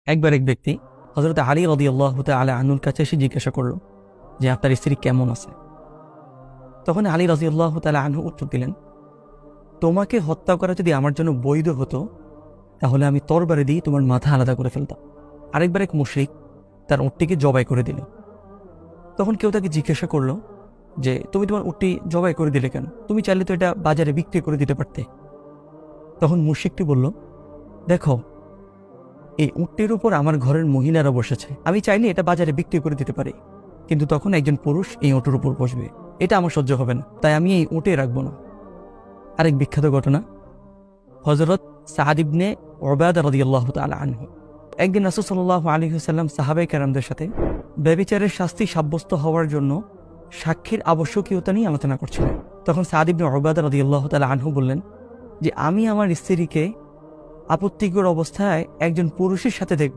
একবার এক ব্যক্তি হযরত আলী রাদিয়াল্লাহু তাআলা আনহুর কাছে এসে জিজ্ঞাসা করল যে আপনার স্ত্রী কেমন আছে। তখন আলী রাদিয়াল্লাহু তাআলা আনহু উত্তর দিলেন, তোমাকে হত্যা করা যদি আমার জন্য বৈধ হতো তাহলে আমি তরবারি দিয়ে তোমার মাথা আলাদা করে ফেলতাম। আরেকবার এক মুশরিক তার উটটিকে জবাই করে দিল। তখন কেউ তাকে জিজ্ঞাসা করলো যে তুমি তোমার উটটি জবাই করে দিলে কেন? তুমি চাইলে তো এটা বাজারে বিক্রি করে দিতে পারতে। তখন মুশরিকটি বলল, দেখো, এই উটটির উপর আমার ঘরের মহিলারা বসেছে, আমি চাইলে এটা বাজারে বিক্রি করে দিতে পারি, কিন্তু তখন একজন পুরুষ এই উটের উপর বসবে, এটা আমার সহ্য হবে না, তাই আমি এই উটে রাখবো না। আরেক বিখ্যাত ঘটনা, হযরত সাদ ইবনে উবাদা রাদিয়াল্লাহু তাআলা আনহু একদিন রাসূল সাল্লাল্লাহু আলাইহি ওয়াসাল্লাম সাহাবায়ে কেরামদের সাথে ব্যভিচারের শাস্তি সাব্যস্ত হওয়ার জন্য সাক্ষীর আবশ্যকীয়তা নিয়ে আলোচনা করছিলেন। তখন সাদ ইবনে উবাদা রাদিয়াল্লাহু তাআলা আনহু বললেন যে আমি আমার স্ত্রীকে আপত্তিকর অবস্থায় একজন পুরুষের সাথে দেখব,